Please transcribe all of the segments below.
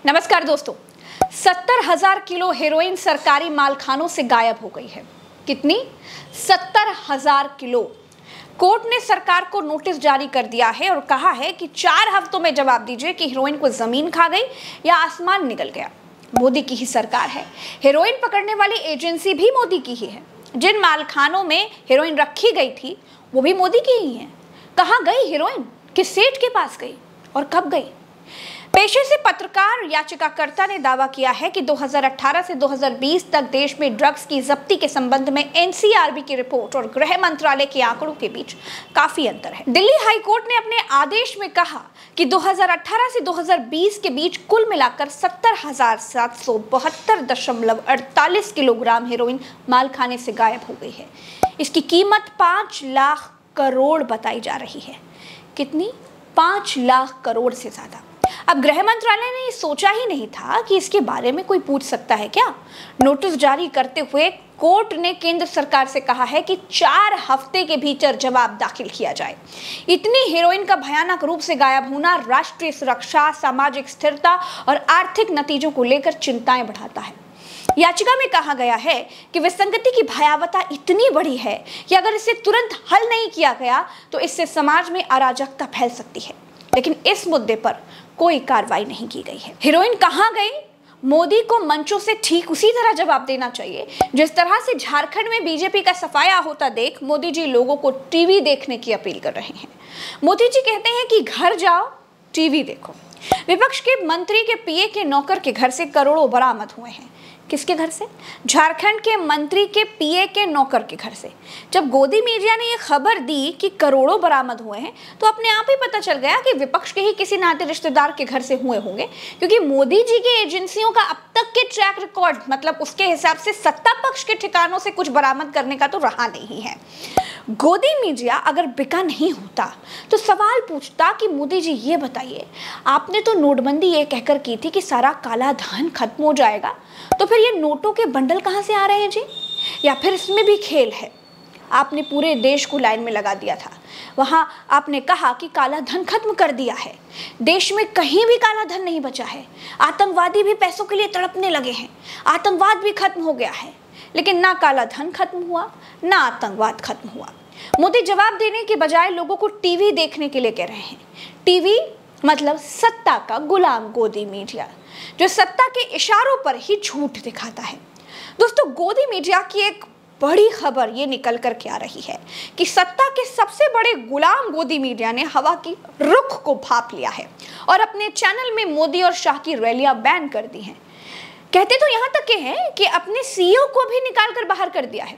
नमस्कार दोस्तों, 70,000 kilo heroin सरकारी मालखानों से गायब हो गई है। कितनी? 70,000 किलो। कोर्ट ने सरकार को नोटिस जारी कर दिया है और कहा है कि 4 हफ्तों में जवाब दीजिए कि हेरोइन को जमीन खा गई या आसमान निगल गया। मोदी की ही सरकार है, हेरोइन पकड़ने वाली एजेंसी भी मोदी की ही है। जिन मालखानों में हेरोइन रखी गई थी वो भी मोदी की ही है। कहाँ गई हेरोइन? किस सेठ के पास गई और कब गई? पेशे से पत्रकार याचिकाकर्ता ने दावा किया है कि 2018 से 2020 तक देश में ड्रग्स की जब्ती के संबंध में एनसीआरबी की रिपोर्ट और गृह मंत्रालय के आंकड़ों के बीच काफी अंतर है। दिल्ली हाई कोर्ट ने अपने आदेश में कहा कि 2018 से 2020 के बीच कुल मिलाकर 70,772.48 किलोग्राम हेरोइन मालखाने से गायब हो गई है। इसकी कीमत 5 लाख करोड़ बताई जा रही है। कितनी? 5 लाख करोड़ से ज्यादा। अब गृह मंत्रालय ने सोचा ही नहीं था कि इसके बारे में कोई पूछ सकता है क्या। नोटिस जारी करते हुए कोर्ट ने केंद्र सरकार से कहा है कि 4 हफ्ते के भीतर जवाब दाखिल किया जाए। इतनी हेरोइन का भयानक रूप से गायब होना राष्ट्रीय सुरक्षा, सामाजिक स्थिरता और आर्थिक नतीजों को लेकर चिंताएं बढ़ाता है। याचिका में कहा गया है कि विसंगति की भयावहता इतनी बड़ी है कि अगर इसे तुरंत हल नहीं किया गया तो इससे समाज में अराजकता फैल सकती है। लेकिन इस मुद्दे पर कोई कार्रवाई नहीं की गई है। हेरोइन कहां गई? मोदी को मंचों से ठीक उसी तरह जवाब देना चाहिए जिस तरह से झारखंड में बीजेपी का सफाया होता देख मोदी जी लोगों को टीवी देखने की अपील कर रहे हैं। मोदी जी कहते हैं कि घर जाओ, टीवी देखो। विपक्ष के मंत्री के पीए के नौकर के घर से करोड़ों बरामद हुए हैं। किसके घर से? झारखंड के मंत्री के पीए के नौकर के घर से। जब गोदी मीडिया ने यह खबर दी कि करोड़ों बरामद हुए हैं तो अपने आप ही पता चल गया कि विपक्ष के ही किसी नाते रिश्तेदार के घर से हुए होंगे, क्योंकि मोदी जी की एजेंसियों का अब तक के ट्रैक रिकॉर्ड मतलब उसके हिसाब से सत्ता पक्ष के ठिकानों से कुछ बरामद करने का तो रहा नहीं है। गोदी मीडिया अगर बिका नहीं होता तो सवाल पूछता कि मोदी जी ये बताइए, आपने तो नोटबंदी ये कहकर की थी कि सारा काला धन खत्म हो जाएगा, तो फिर ये नोटों के बंडल कहाँ से आ रहे हैं जी? या फिर इसमें भी खेल है? आपने पूरे देश को लाइन में लगा दिया था। वहाँ आपने कहा कि काला धन खत्म कर दिया है, देश में कहीं भी काला धन नहीं बचा है, आतंकवादी भी पैसों के लिए तड़पने लगे हैं, आतंकवाद भी खत्म हो गया है। लेकिन ना काला धन खत्म हुआ, ना आतंकवाद खत्म हुआ। मोदी जवाब देने के बजाय लोगों को टीवी देखने के लिए कह रहे हैं। टीवी मतलब सत्ता का गुलाम गोदी मीडिया, जो सत्ता के इशारों पर ही झूठ दिखाता है। दोस्तों, गोदी मीडिया की एक बड़ी खबर ये निकल कर के आ रही है कि सत्ता के सबसे बड़े गुलाम गोदी मीडिया ने हवा की रुख को भांप लिया है और अपने चैनल में मोदी और शाह की रैलियां बैन कर दी हैं। कहते तो यहां तक के हैं कि अपने सीईओ को भी निकाल कर बाहर कर दिया है।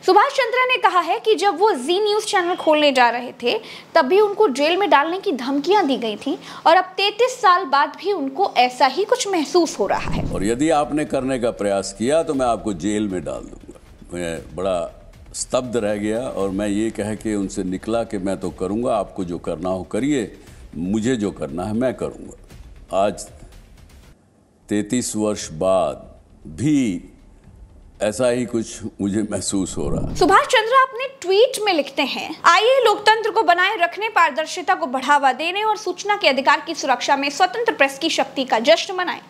सुभाष चंद्रा ने कहा है कि जब वो जी न्यूज चैनल खोलने जा रहे थे तब भी उनको जेल में डालने की धमकियां दी गई थी और अब 33 साल बाद भी उनको ऐसा ही कुछ महसूस हो रहा है। और यदि आपने करने का प्रयास किया तो मैं आपको जेल में डाल दूंगा। मैं बड़ा स्तब्ध रह गया और मैं ये कह के उनसे निकला कि मैं तो करूंगा, आपको जो करना हो करिए, मुझे जो करना है मैं करूंगा। आज 33 वर्ष बाद भी ऐसा ही कुछ मुझे महसूस हो रहा है। सुभाष चंद्रा अपने ट्वीट में लिखते हैं, आइए लोकतंत्र को बनाए रखने, पारदर्शिता को बढ़ावा देने और सूचना के अधिकार की सुरक्षा में स्वतंत्र प्रेस की शक्ति का जश्न मनाएं।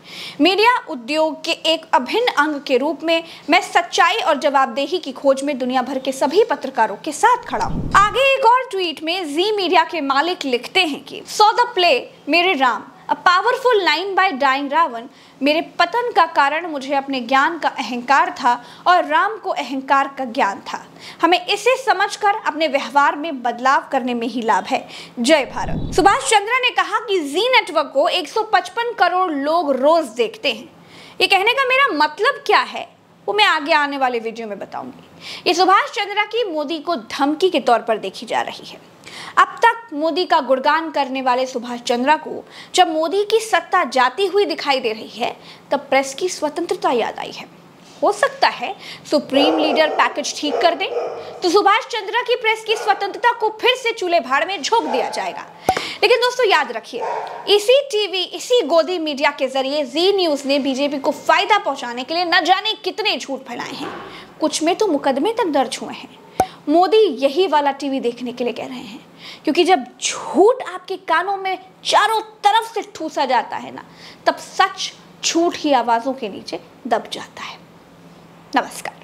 मीडिया उद्योग के एक अभिन्न अंग के रूप में मैं सच्चाई और जवाबदेही की खोज में दुनिया भर के सभी पत्रकारों के साथ खड़ा हूँ। आगे एक और ट्वीट में जी मीडिया के मालिक लिखते हैं कि सो द प्ले मेरे Ram, A powerful line by dying Ravan, मेरे पतन का कारण मुझे अपने ज्ञान का अहंकार था और राम को अहंकार का ज्ञान था। हमें इसे समझकर अपने व्यवहार में बदलाव करने में ही लाभ है। जय भारत। सुभाष चंद्रा ने कहा कि जी नेटवर्क को 155 करोड़ लोग रोज देखते हैं। ये कहने का मेरा मतलब क्या है वो मैं आगे आने वाले वीडियो में बताऊंगी। ये सुभाष चंद्रा की मोदी को धमकी के तौर पर देखी जा रही है। अब तक मोदी का गुणगान करने वाले सुभाष चंद्रा को जब मोदी की सत्ता जाती हुई दिखाई दे रही है तब प्रेस की स्वतंत्रता याद आई है। हो सकता है सुप्रीम लीडर पैकेज ठीक कर दें तो सुभाष चंद्रा की प्रेस की स्वतंत्रता को फिर से चूल्हे भाड़ में झोंक दिया जाएगा। लेकिन दोस्तों याद रखिए, इसी टीवी, इसी गोदी मीडिया के जरिए जी न्यूज ने बीजेपी को फायदा पहुंचाने के लिए न जाने कितने झूठ फैलाए हैं। कुछ में तो मुकदमे तक दर्ज हुए हैं। मोदी यही वाला टीवी देखने के लिए कह रहे हैं, क्योंकि जब झूठ आपके कानों में चारों तरफ से ठूसा जाता है ना, तब सच झूठ की आवाज़ों के नीचे दब जाता है। नमस्कार।